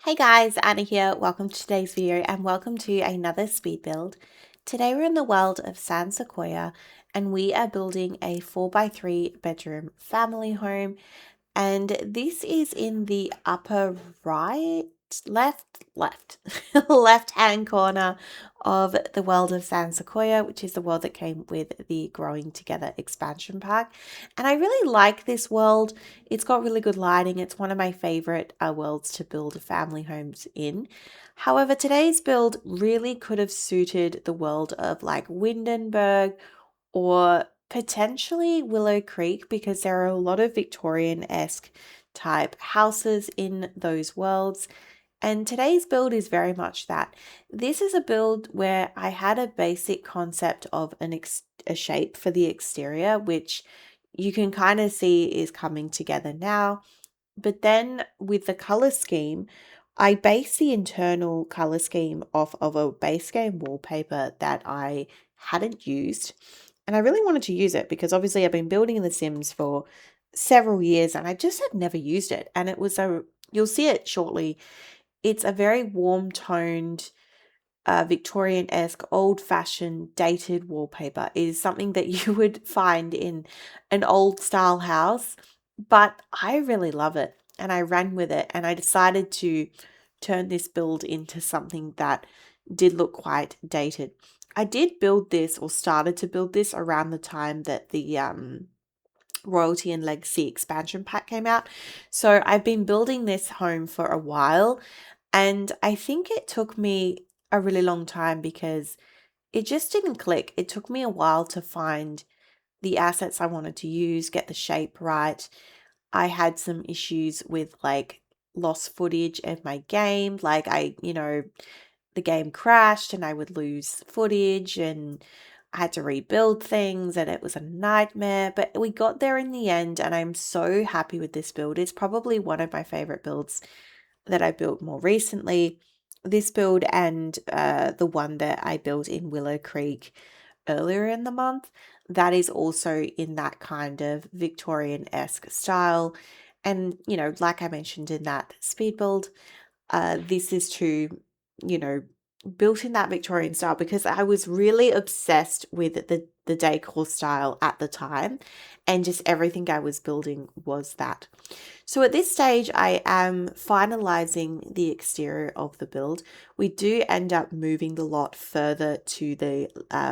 Hey guys, Anna here. Welcome to today's video and welcome to another speed build. Today we're in the world of San Sequoia and we are building a 4x3 bedroom family home, and this is in the upper right, left, left hand corner of the world of San Sequoia, which is the world that came with the Growing Together expansion pack. And I really like this world. It's got really good lighting. It's one of my favorite worlds to build family homes in. However, today's build really could have suited the world of like Windenburg or potentially Willow Creek, because there are a lot of Victorian-esque type houses in those worlds. And today's build is very much that. This is a build where I had a basic concept of a shape for the exterior, which you can kind of see is coming together now. But then with the color scheme, I base the internal color scheme off of a base game wallpaper that I hadn't used. And I really wanted to use it because obviously I've been building in The Sims for several years and I just had never used it. And you'll see it shortly. It's a very warm toned, Victorian-esque, old-fashioned, dated wallpaper. It is something that you would find in an old style house, but I really love it and I ran with it and I decided to turn this build into something that did look quite dated. I did build this, or started to build this, around the time that the Royalty and Legacy expansion pack came out. So I've been building this home for a while, and I think it took me a really long time because it just didn't click. It took me a while to find the assets I wanted to use, get the shape right. I had some issues with like lost footage of my game. Like the game crashed and I would lose footage and I had to rebuild things and it was a nightmare. But we got there in the end and I'm so happy with this build. It's probably one of my favorite builds that I built more recently. This build and the one that I built in Willow Creek earlier in the month, that is also in that kind of Victorian-esque style. And, like I mentioned in that speed build, this is you know, built in that Victorian style because I was really obsessed with the decor style at the time, and just everything I was building was that. So at this stage, I am finalizing the exterior of the build. We do end up moving the lot further to the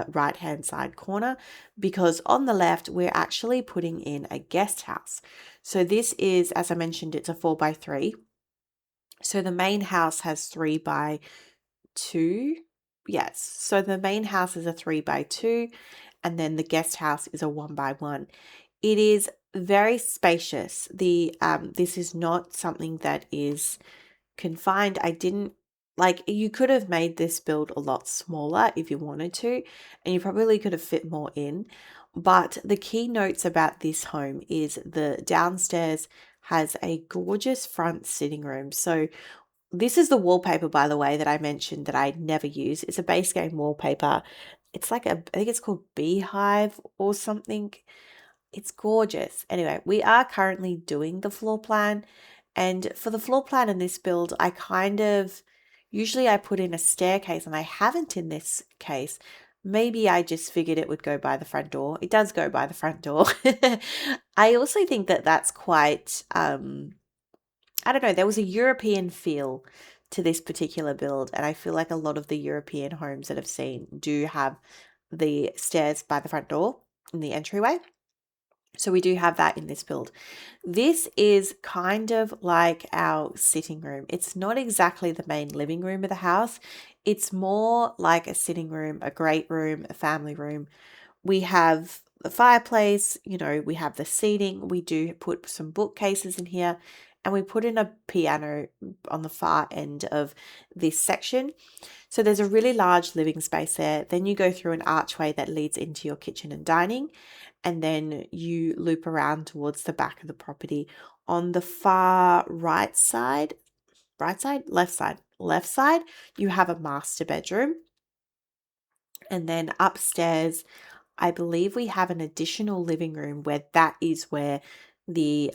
right-hand side corner because on the left, we're actually putting in a guest house. So this is, as I mentioned, it's a 4x3. So the main house has 3x2. Yes. So the main house is a 3x2, and then the guest house is a 1x1. It is very spacious. This is not something that is confined. I didn't like You could have made this build a lot smaller if you wanted to, and you probably could have fit more in. But the key notes about this home is the downstairs has a gorgeous front sitting room. So this is the wallpaper, by the way, that I mentioned that I never use. It's a base game wallpaper. It's like I think it's called Beehive or something. It's gorgeous. Anyway, we are currently doing the floor plan. And for the floor plan in this build, usually I put in a staircase, and I haven't in this case. Maybe I just figured it would go by the front door. It does go by the front door. I also think that that's quite, I don't know, there was a European feel to this particular build. And I feel like a lot of the European homes that I've seen do have the stairs by the front door in the entryway. So we do have that in this build. This is kind of like our sitting room. It's not exactly the main living room of the house. It's more like a sitting room, a great room, a family room. We have the fireplace, we have the seating. We do put some bookcases in here, and we put in a piano on the far end of this section. So there's a really large living space there. Then you go through an archway that leads into your kitchen and dining, and then you loop around towards the back of the property. On the far right side, left side, you have a master bedroom. And then upstairs, I believe we have an additional living room where that is where the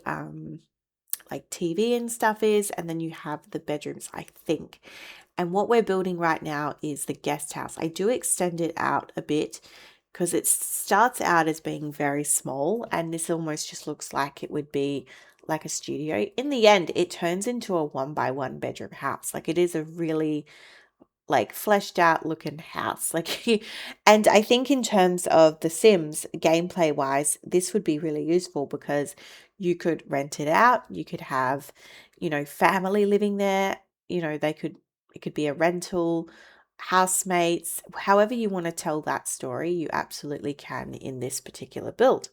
like TV and stuff is, and then you have the bedrooms, I think. And what we're building right now is the guest house. I do extend it out a bit because it starts out as being very small, and this almost just looks like it would be like a studio. In the end, it turns into a 1 by 1 bedroom house. Like, it is a really like fleshed out looking house. Like, and I think in terms of The Sims gameplay wise, this would be really useful because you could rent it out. You could have, family living there. It could be a rental, housemates, however you want to tell that story, you absolutely can in this particular build.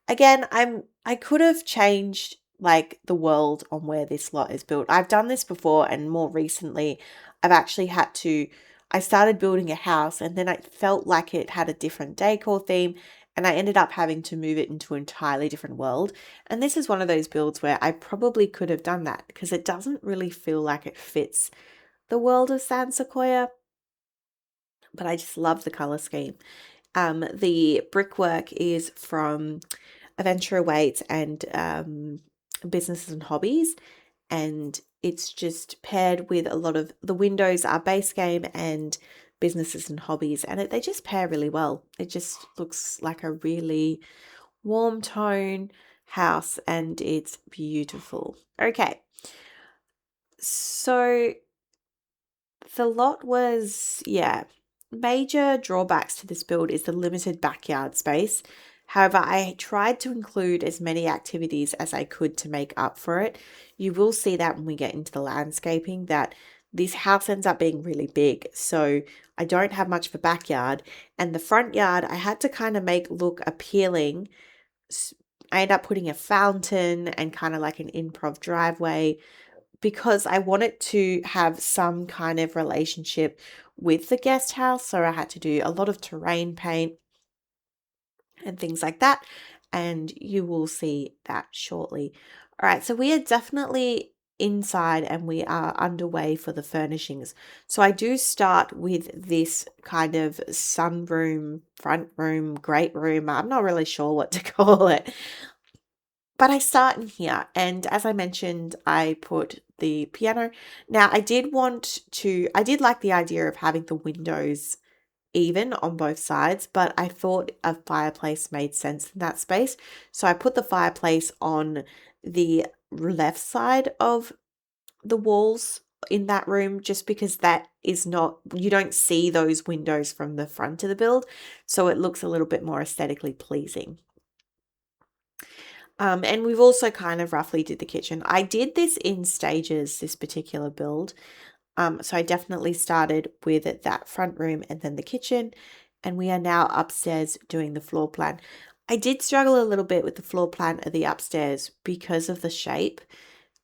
Again, I could have changed like the world on where this lot is built. I've done this before, and more recently I've actually had to I started building a house and then I felt like it had a different decor theme, and I ended up having to move it into an entirely different world. And this is one of those builds where I probably could have done that because it doesn't really feel like it fits the world of San Sequoia, but I just love the color scheme. The brickwork is from Adventure Awaits and Businesses and Hobbies, and it's just paired with a lot of the windows are base game and Businesses and Hobbies, and they just pair really well. It just looks like a really warm tone house, and it's beautiful. Okay, so the lot was, yeah, major drawbacks to this build is the limited backyard space. However, I tried to include as many activities as I could to make up for it. You will see that when we get into the landscaping that this house ends up being really big. So I don't have much of a backyard, and the front yard I had to kind of make look appealing. I ended up putting a fountain and kind of like an improv driveway because I wanted to have some kind of relationship with the guest house. So I had to do a lot of terrain paint and things like that. And you will see that shortly. All right, so we are definitely inside and we are underway for the furnishings. So I do start with this kind of sunroom, front room, great room. I'm not really sure what to call it. But I start in here, and as I mentioned, I put the piano. Now, I did like the idea of having the windows even on both sides, but I thought a fireplace made sense in that space. So I put the fireplace on the left side of the walls in that room, just because you don't see those windows from the front of the build. So it looks a little bit more aesthetically pleasing. And we've also kind of roughly did the kitchen. I did this in stages, this particular build. So I definitely started with that front room and then the kitchen, and we are now upstairs doing the floor plan. I did struggle a little bit with the floor plan of the upstairs because of the shape.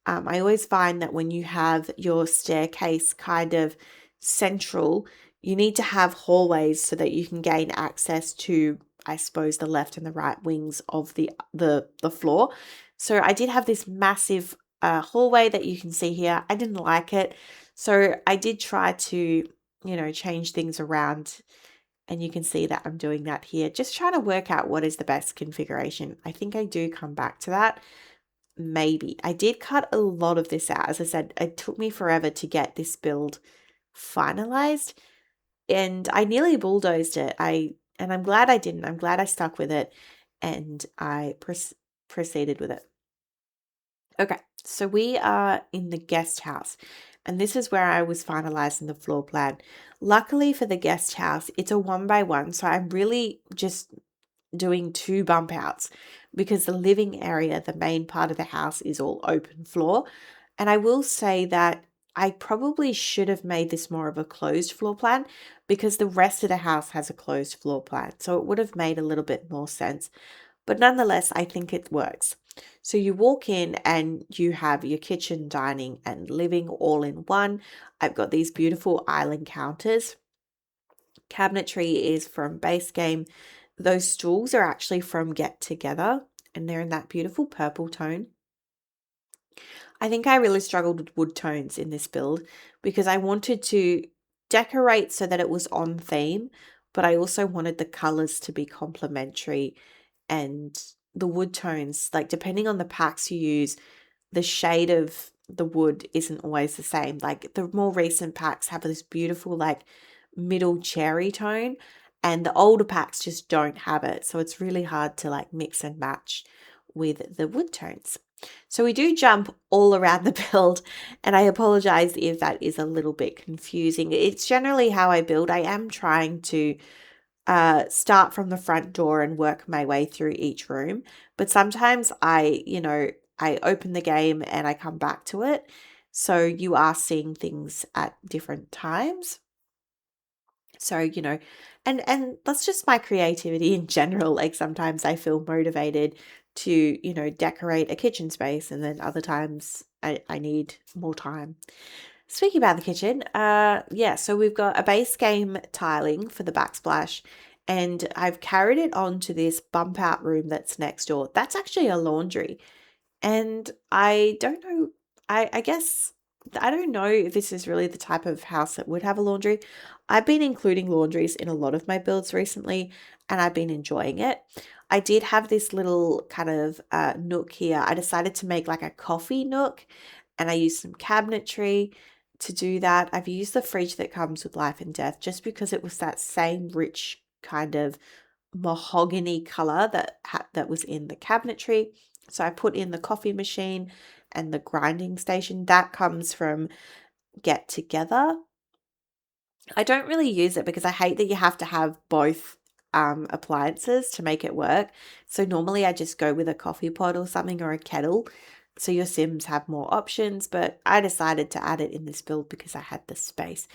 I always find that when you have your staircase kind of central, you need to have hallways so that you can gain access to, I suppose, the left and the right wings of the floor. So I did have this massive hallway that you can see here. I didn't like it. So I did try to, change things around, and you can see that I'm doing that here. Just trying to work out what is the best configuration. I think I do come back to that. Maybe. I did cut a lot of this out. As I said, it took me forever to get this build finalized, and I nearly bulldozed it. And I'm glad I didn't. I'm glad I stuck with it, and I proceeded with it. Okay, so we are in the guest house, and this is where I was finalizing the floor plan. Luckily for the guest house, it's a 1 by 1, so I'm really just doing 2 bump outs because the living area, the main part of the house, is all open floor. And I will say that I probably should have made this more of a closed floor plan because the rest of the house has a closed floor plan. So it would have made a little bit more sense. But nonetheless, I think it works. So you walk in and you have your kitchen, dining, and living all in one. I've got these beautiful island counters. Cabinetry is from Base Game. Those stools are actually from Get Together, and they're in that beautiful purple tone. I think I really struggled with wood tones in this build because I wanted to decorate so that it was on theme, but I also wanted the colors to be complementary, and the wood tones, like depending on the packs you use, the shade of the wood isn't always the same. Like the more recent packs have this beautiful like middle cherry tone, and the older packs just don't have it. So it's really hard to like mix and match with the wood tones. So we do jump all around the build, and I apologize if that is a little bit confusing. It's generally how I build. I am trying to start from the front door and work my way through each room, but sometimes I open the game and I come back to it. So you are seeing things at different times. So, and that's just my creativity in general. Like sometimes I feel motivated to, decorate a kitchen space, and then other times I need more time. Speaking about the kitchen, yeah, so we've got a base game tiling for the backsplash, and I've carried it on to this bump out room that's next door. That's actually a laundry. And I don't know, I guess I don't know if this is really the type of house that would have a laundry. I've been including laundries in a lot of my builds recently, and I've been enjoying it. I did have this little kind of nook here. I decided to make like a coffee nook, and I used some cabinetry to do that. I've used the fridge that comes with Life and Death just because it was that same rich kind of mahogany color that was in the cabinetry. So I put in the coffee machine and the grinding station. That comes from Get Together. I don't really use it because I hate that you have to have both appliances to make it work. So normally I just go with a coffee pot or something, or a kettle. So your Sims have more options, but I decided to add it in this build because I had the space.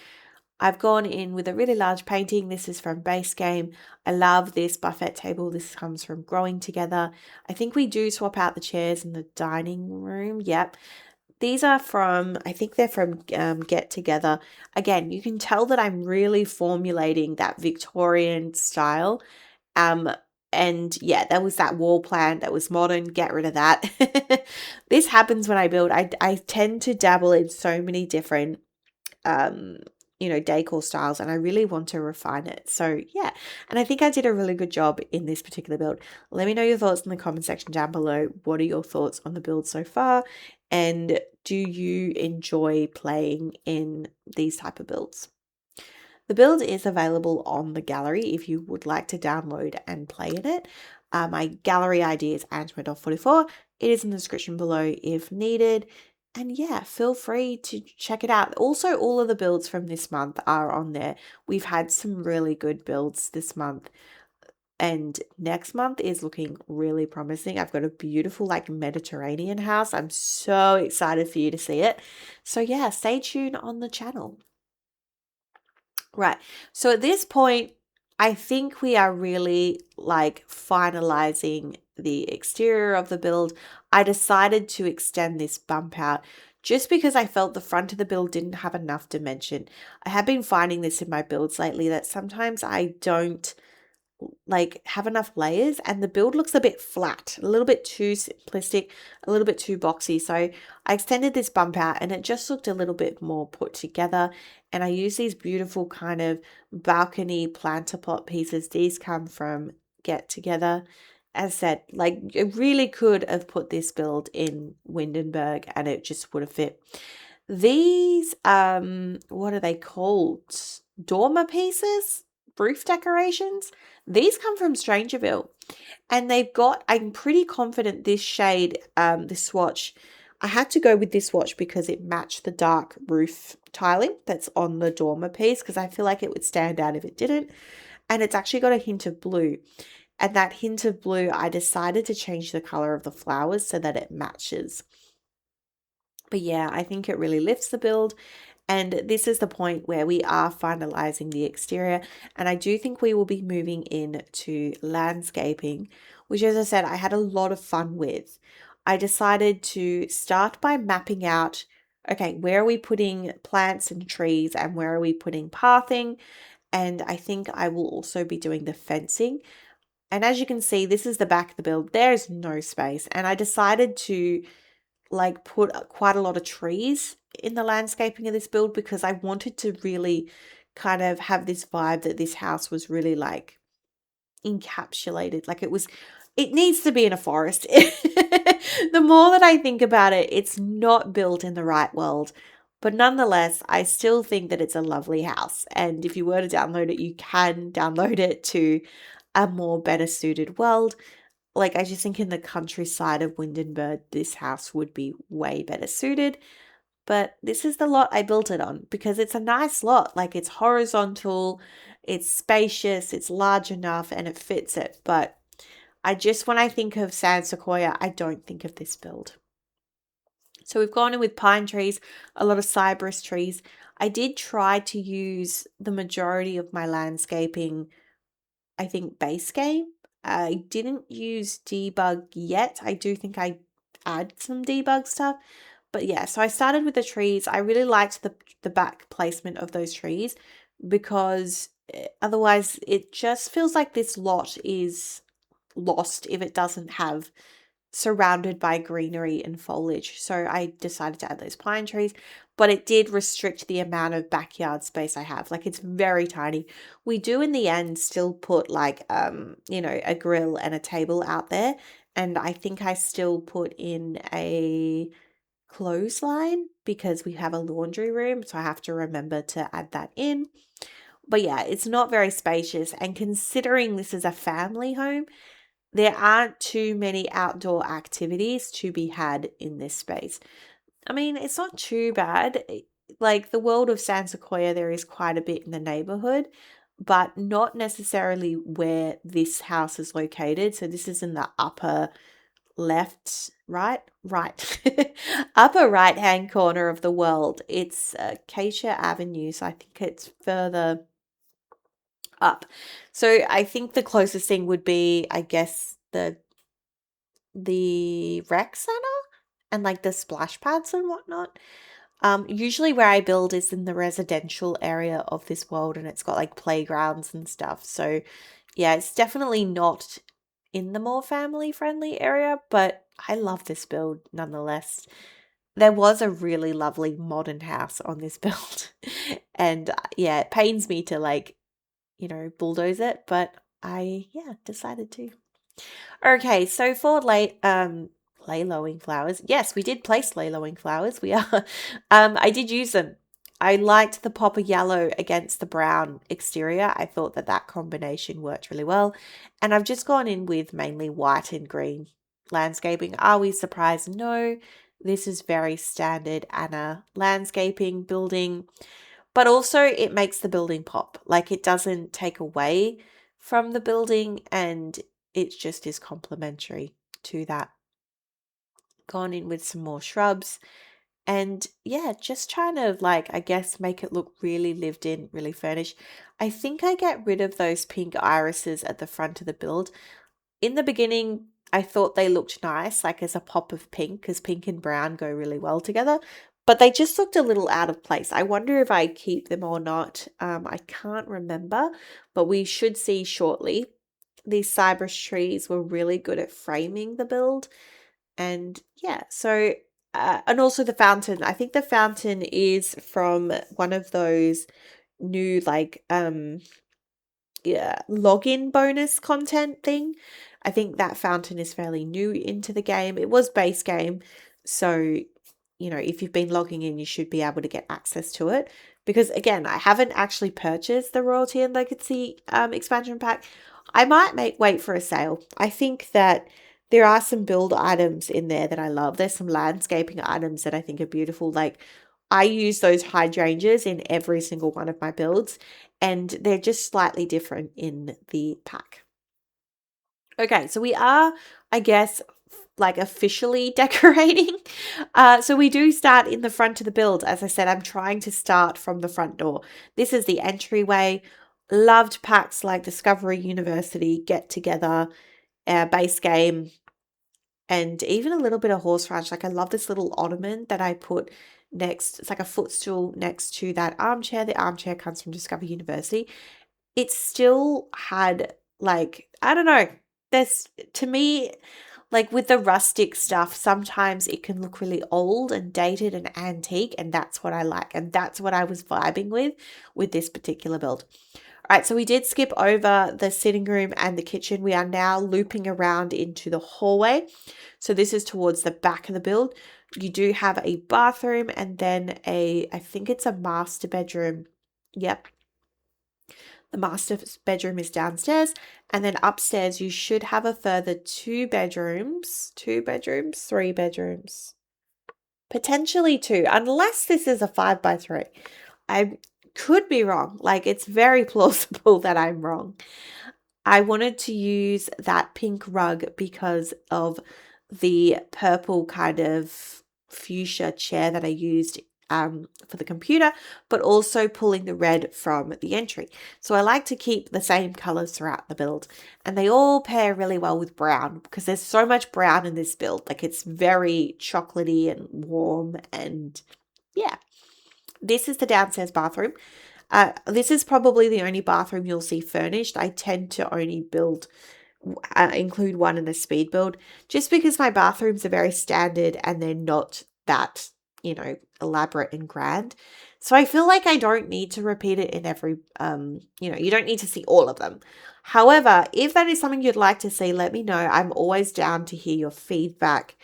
I've gone in with a really large painting. This is from Base Game. I love this buffet table. This comes from Growing Together. I think we do swap out the chairs in the dining room. Yep. These are from, I think they're from Get Together. Again, you can tell that I'm really formulating that Victorian style. And yeah, there was that wall plant that was modern. Get rid of that. This happens when I build. I tend to dabble in so many different um decor styles, and I really want to refine it. So yeah, and I think I did a really good job in this particular build. Let me know your thoughts in the comment section down below. What are your thoughts on the build so far, and do you enjoy playing in these type of builds? The build is available on the gallery if you would like to download and play in it. My gallery ID is Angela44. It is in the description below if needed. And yeah, feel free to check it out. Also, all of the builds from this month are on there. We've had some really good builds this month. And next month is looking really promising. I've got a beautiful like Mediterranean house. I'm so excited for you to see it. So yeah, stay tuned on the channel. Right. So at this point, I think we are really like finalizing the exterior of the build. I decided to extend this bump out just because I felt the front of the build didn't have enough dimension. I have been finding this in my builds lately that sometimes I don't like have enough layers, and the build looks a bit flat, a little bit too simplistic, a little bit too boxy. So I extended this bump out and it just looked a little bit more put together. And I use these beautiful kind of balcony planter pot pieces. These come from Get Together. As said, like it really could have put this build in Windenburg and it just would have fit. These what are they called? Dormer pieces? Roof decorations? These come from Strangerville, and they've got, I'm pretty confident this shade, this swatch, I had to go with this swatch because it matched the dark roof tiling that's on the dormer piece, because I feel like it would stand out if it didn't. And it's actually got a hint of blue. And that hint of blue, I decided to change the color of the flowers so that it matches. But yeah, I think it really lifts the build. And this is the point where we are finalizing the exterior. And I do think we will be moving into landscaping, which, as I said, I had a lot of fun with. I decided to start by mapping out, okay, where are we putting plants and trees, and where are we putting pathing? And I think I will also be doing the fencing. And as you can see, this is the back of the build. There's no space. And I decided to like put quite a lot of trees in the landscaping of this build because I wanted to really kind of have this vibe that this house was really like encapsulated. Like it needs to be in a forest. The more that I think about it, it's not built in the right world. But nonetheless, I still think that it's a lovely house. And if you were to download it, you can download it to a more better suited world. Like, I just think in the countryside of Windenburg, this house would be way better suited. But this is the lot I built it on because it's a nice lot. Like, it's horizontal, it's spacious, it's large enough, and it fits it. But when I think of San Sequoia, I don't think of this build. So we've gone in with pine trees, a lot of cypress trees. I did try to use the majority of my landscaping, I think, base game. I didn't use debug yet. I do think I add some debug stuff. But yeah, so I started with the trees. I really liked the back placement of those trees because otherwise it just feels like this lot is lost if it doesn't have surrounded by greenery and foliage. So I decided to add those pine trees, but it did restrict the amount of backyard space I have. Like, it's very tiny. We do in the end still put like a grill and a table out there, and I think I still put in a clothesline because we have a laundry room, so I have to remember to add that in. But yeah, it's not very spacious, and considering this is a family home, there aren't too many outdoor activities to be had in this space. I mean, it's not too bad. Like, the world of San Sequoia, there is quite a bit in the neighborhood, but not necessarily where this house is located. So this is in the upper left, right, upper right hand corner of the world. It's Acacia Avenue, so I think it's further up. So I think the closest thing would be, I guess, the rec center and like the splash pads and whatnot. Usually where I build is in the residential area of this world, and it's got like playgrounds and stuff. So yeah, it's definitely not in the more family friendly area, but I love this build nonetheless. There was a really lovely modern house on this build. And yeah, it pains me to bulldoze it, but I decided to. Okay, so for lay lowing flowers. Yes, we did place lay lowing flowers. We are I did use them. I liked the pop of yellow against the brown exterior. I thought that combination worked really well. And I've just gone in with mainly white and green landscaping. Are we surprised? No. This is very standard Anna landscaping building, but also it makes the building pop. Like, it doesn't take away from the building, and it just is complementary to that. Gone in with some more shrubs, and yeah, just trying to, like, I guess, make it look really lived in, really furnished. I think I get rid of those pink irises at the front of the build. In the beginning, I thought they looked nice, like as a pop of pink, because pink and brown go really well together, but they just looked a little out of place. I wonder if I keep them or not. I can't remember, but we should see shortly. These cypress trees were really good at framing the build. And yeah, so, and also the fountain. I think the fountain is from one of those new, like, login bonus content thing. I think that fountain is fairly new into the game. It was base game, so if you've been logging in, you should be able to get access to it. Because again, I haven't actually purchased the Royalty and Legacy expansion pack. I might wait for a sale. I think that there are some build items in there that I love. There's some landscaping items that I think are beautiful. Like, I use those hydrangeas in every single one of my builds, and they're just slightly different in the pack. Okay, so we are, I guess, like, officially decorating. So we do start in the front of the build. As I said, I'm trying to start from the front door. This is the entryway. Loved packs like Discovery University, Get Together, Base Game, and even a little bit of Horse Ranch. Like, I love this little ottoman that I put next. It's like a footstool next to that armchair. The armchair comes from Discovery University. It still had, like, I don't know. There's, to me, like, with the rustic stuff, sometimes it can look really old and dated and antique, and that's what I like. And that's what I was vibing with this particular build. All right, so we did skip over the sitting room and the kitchen. We are now looping around into the hallway. So this is towards the back of the build. You do have a bathroom and then I think it's a master bedroom. Yep. The master bedroom is downstairs. And then upstairs, you should have a further two bedrooms, three bedrooms, potentially two, unless this is a 5x3. I could be wrong. Like, it's very plausible that I'm wrong. I wanted to use that pink rug because of the purple kind of fuchsia chair that I used for the computer, but also pulling the red from the entry. So I like to keep the same colors throughout the build, and they all pair really well with brown because there's so much brown in this build. Like, it's very chocolatey and warm, and yeah. This is the downstairs bathroom. This is probably the only bathroom you'll see furnished. I tend to only include one in a speed build just because my bathrooms are very standard and they're not that, elaborate and grand. So I feel like I don't need to repeat it in every, you don't need to see all of them. However, if that is something you'd like to see, let me know. I'm always down to hear your feedback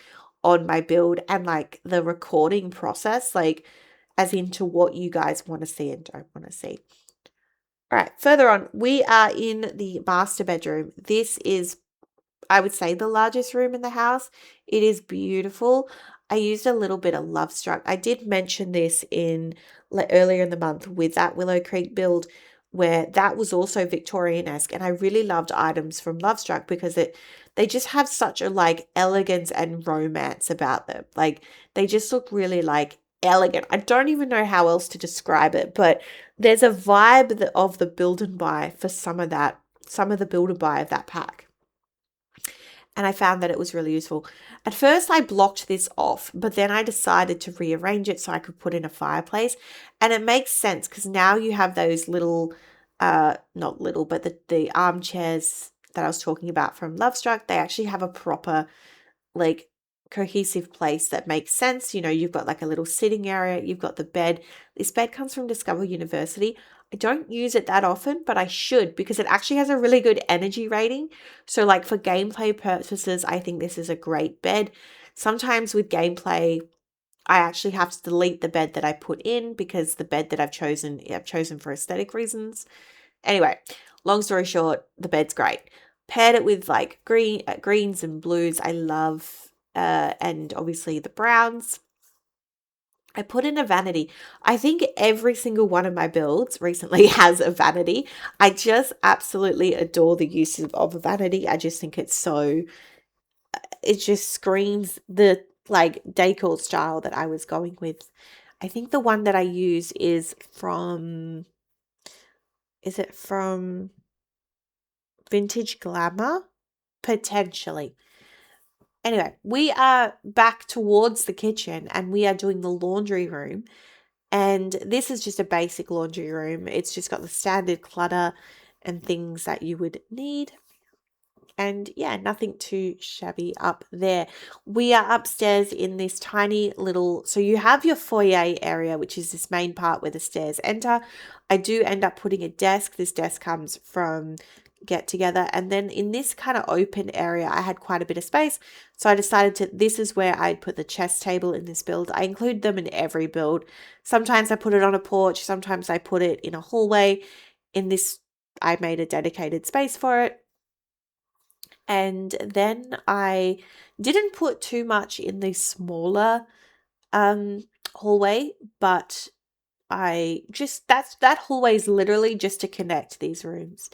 on my build and like the recording process, like as into what you guys want to see and don't want to see. All right, further on, we are in the master bedroom. This is, I would say, the largest room in the house. It is beautiful. I used a little bit of Love Struck. I did mention this earlier in the month with that Willow Creek build, where that was also Victorian-esque, and I really loved items from Love Struck because they just have such a like elegance and romance about them. Like, they just look really like elegant. I don't even know how else to describe it, but there's a vibe of the build and buy for some of the build and buy of that pack. And I found that it was really useful. At first, I blocked this off, but then I decided to rearrange it so I could put in a fireplace. And it makes sense because now you have those little, not little, but the armchairs that I was talking about from Lovestruck. They actually have a proper, like, cohesive place that makes sense. You've got like a little sitting area, you've got the bed. This bed comes from Discover University. I don't use it that often, but I should because it actually has a really good energy rating. So like for gameplay purposes, I think this is a great bed. Sometimes with gameplay, I actually have to delete the bed that I put in because the bed that I've chosen for aesthetic reasons. Anyway, long story short, the bed's great. Paired it with like greens and blues. I love and obviously the browns. I put in a vanity. I think every single one of my builds recently has a vanity. I just absolutely adore the use of a vanity. I just think it just screams the like decor style that I was going with. I think the one that I use is from Vintage Glamour? Potentially. Anyway, we are back towards the kitchen and we are doing the laundry room. And this is just a basic laundry room. It's just got the standard clutter and things that you would need. And yeah, nothing too shabby up there. We are upstairs in this tiny little, so you have your foyer area, which is this main part where the stairs enter. I do end up putting a desk. This desk comes from Get Together. And then in this kind of open area, I had quite a bit of space. So I decided this is where I'd put the chess table in this build. I include them in every build. Sometimes I put it on a porch. Sometimes I put it in a hallway. In this, I made a dedicated space for it. And then I didn't put too much in the smaller hallway, but that hallway is literally just to connect these rooms.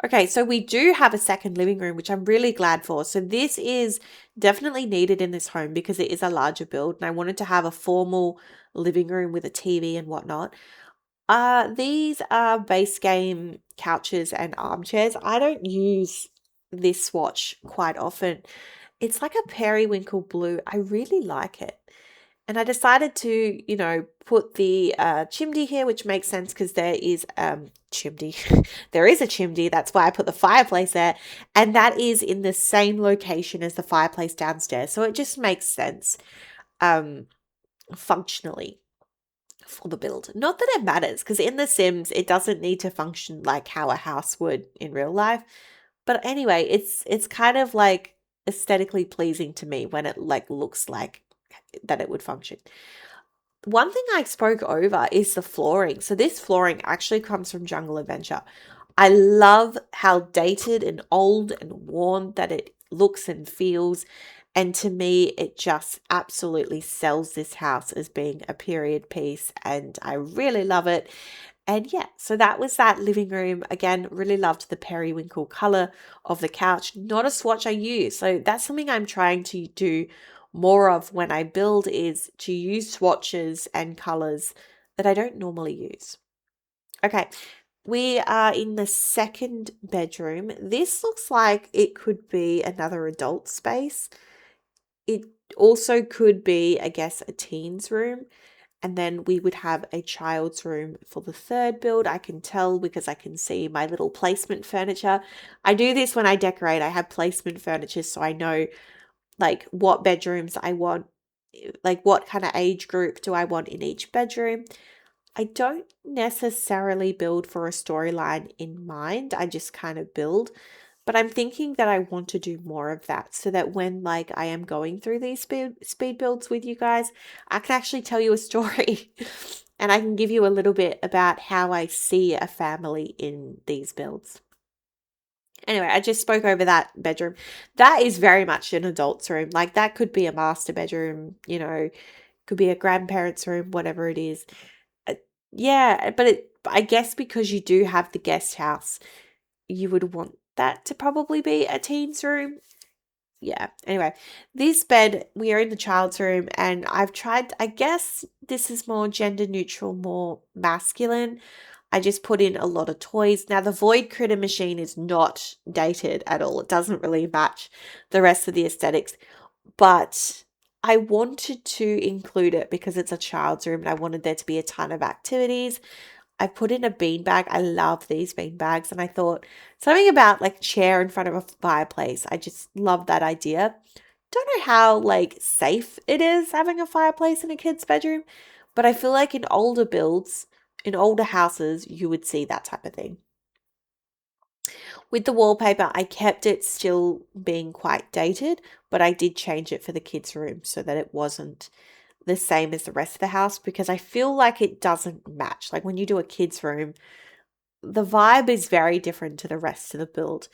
Okay, so we do have a second living room, which I'm really glad for. So this is definitely needed in this home because it is a larger build and I wanted to have a formal living room with a TV and whatnot. These are base game couches and armchairs. I don't use this swatch quite often. It's like a periwinkle blue. I really like it. And I decided to, put the chimney here, which makes sense because there is chimney. There is a chimney. That's why I put the fireplace there. And that is in the same location as the fireplace downstairs. So it just makes sense functionally. for the build. Not that it matters, because in The Sims, it doesn't need to function like how a house would in real life. But anyway, it's kind of like aesthetically pleasing to me when it like looks like that it would function. One thing I spoke over is the flooring. So this flooring actually comes from Jungle Adventure. I love how dated and old and worn that it looks and feels. And to me, it just absolutely sells this house as being a period piece. And I really love it. And yeah, so that was that living room. Again, really loved the periwinkle color of the couch. Not a swatch I use. So that's something I'm trying to do more of when I build, is to use swatches and colors that I don't normally use. Okay, we are in the second bedroom. This looks like it could be another adult space. It also could be, I guess, a teen's room. And then we would have a child's room for the third build. I can tell because I can see my little placement furniture. I do this when I decorate. I have placement furniture so I know like what bedrooms I want, like what kind of age group do I want in each bedroom. I don't necessarily build for a storyline in mind. I just kind of build. But I'm thinking that I want to do more of that so that when like I am going through these speed builds with you guys, I can actually tell you a story and I can give you a little bit about how I see a family in these builds. Anyway, I just spoke over that bedroom. That is very much an adult's room. Like that could be a master bedroom, could be a grandparent's room, whatever it is. Uh, Yeah, but I guess because you do have the guest house, you would want that to probably be a teen's room. Yeah. Anyway, this bed, we are in the child's room, and I've tried, I guess this is more gender neutral, more masculine. I just put in a lot of toys. Now, the Void Critter machine is not dated at all. It doesn't really match the rest of the aesthetics, but I wanted to include it because it's a child's room and I wanted there to be a ton of activities. I put in a beanbag. I love these beanbags. And I thought something about like chair in front of a fireplace. I just love that idea. Don't know how like safe it is having a fireplace in a kid's bedroom, but I feel like in older builds, in older houses, you would see that type of thing. With the wallpaper, I kept it still being quite dated, but I did change it for the kids' room so that it wasn't the same as the rest of the house because I feel like it doesn't match. Like when you do a kids' room, the vibe is very different to the rest of the build.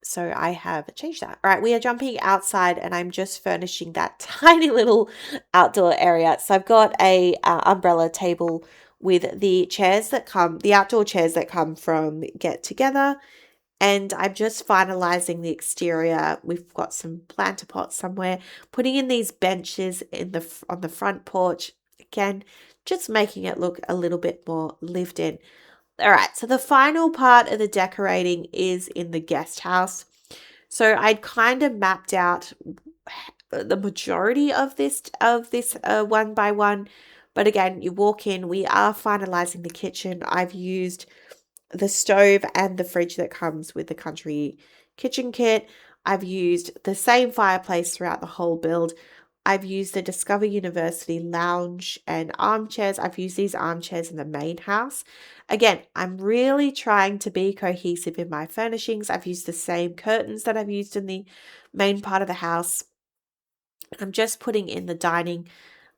So I have changed that. All right, we are jumping outside and I'm just furnishing that tiny little outdoor area. So I've got a umbrella table with the outdoor chairs that come from Get Together. And I'm just finalizing the exterior. We've got some planter pots somewhere, putting in these benches on the front porch. Again, just making it look a little bit more lived in. All right, so the final part of the decorating is in the guest house. So I'd kind of mapped out the majority of this one by one. But again, you walk in, we are finalizing the kitchen. I've used the stove and the fridge that comes with the country kitchen kit. I've used the same fireplace throughout the whole build. I've used the Discover University lounge and armchairs. I've used these armchairs in the main house. Again, I'm really trying to be cohesive in my furnishings. I've used the same curtains that I've used in the main part of the house. I'm just putting in the dining.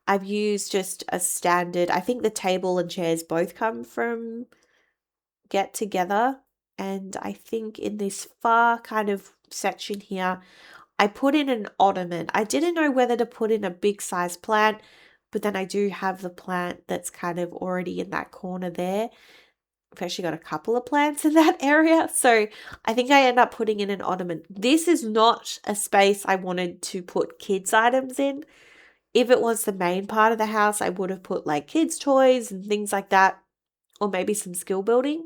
I've used just a standard, I think the table and chairs both come from Get Together. And I think in this far kind of section here, I put in an ottoman. I didn't know whether to put in a big size plant, but then I do have the plant that's kind of already in that corner there. I've actually got a couple of plants in that area. So I think I end up putting in an ottoman. This is not a space I wanted to put kids' items in. If it was the main part of the house, I would have put like kids' toys and things like that, or maybe some skill building.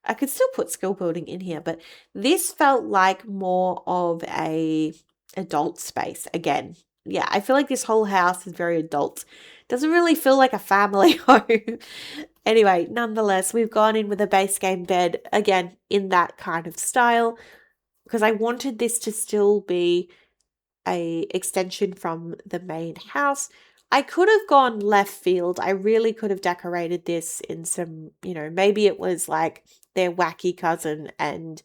I could still put skill building in here, but this felt like more of a adult space again. Yeah, I feel like this whole house is very adult. Doesn't really feel like a family home. Anyway, nonetheless, we've gone in with a base game bed again in that kind of style because I wanted this to still be a extension from the main house. I could have gone left field. I really could have decorated this in some, maybe it was like their wacky cousin and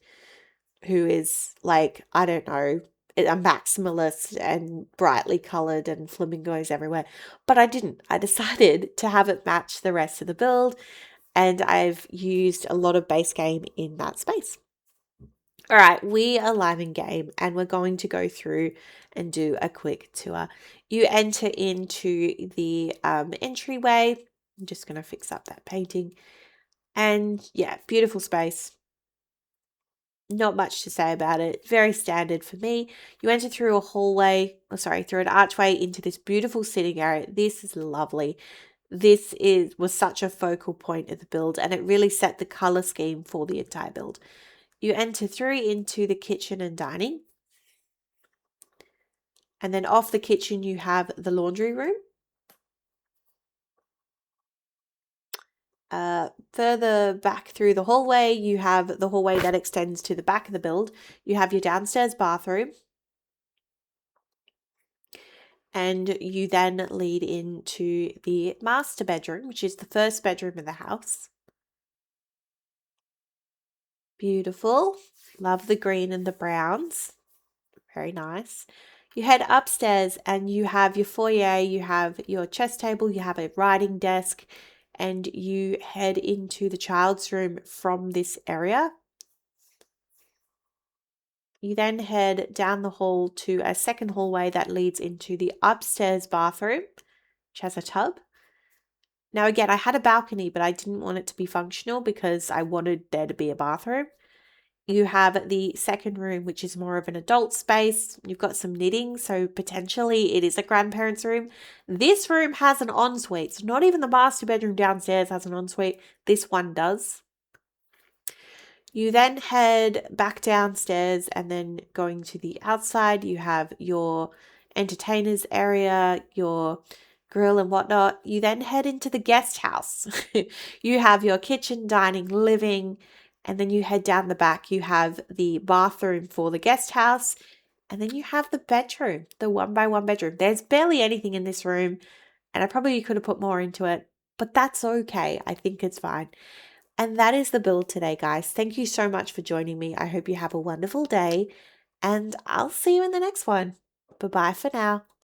who is like, I don't know, a maximalist and brightly colored and flamingos everywhere. But I didn't. I decided to have it match the rest of the build, and I've used a lot of base game in that space. All right, we are live in game and we're going to go through and do a quick tour. You enter into the entryway. I'm just going to fix up that painting. And yeah, beautiful space. Not much to say about it. Very standard for me. You enter through a hallway, through an archway into this beautiful sitting area. This is lovely. This was such a focal point of the build, and it really set the color scheme for the entire build. You enter through into the kitchen and dining. And then off the kitchen, you have the laundry room. Further back through the hallway, you have the hallway that extends to the back of the build. You have your downstairs bathroom. And you then lead into the master bedroom, which is the first bedroom in the house. Beautiful. Love the green and the browns. Very nice. You head upstairs and you have your foyer, you have your chess table, you have a writing desk, and you head into the child's room from this area. You then head down the hall to a second hallway that leads into the upstairs bathroom, which has a tub. Now, again, I had a balcony, but I didn't want it to be functional because I wanted there to be a bathroom. You have the second room, which is more of an adult space. You've got some knitting, so potentially it is a grandparent's room. This room has an ensuite. So not even the master bedroom downstairs has an ensuite. This one does. You then head back downstairs, and then going to the outside, you have your entertainers area, your grill and whatnot. You then head into the guest house. You have your kitchen, dining, living, and then you head down the back. You have the bathroom for the guest house, and then you have the bedroom, the 1x1 bedroom. There's barely anything in this room, and I probably could have put more into it, but that's okay. I think it's fine. And that is the build today, guys. Thank you so much for joining me. I hope you have a wonderful day, and I'll see you in the next one. Bye-bye for now.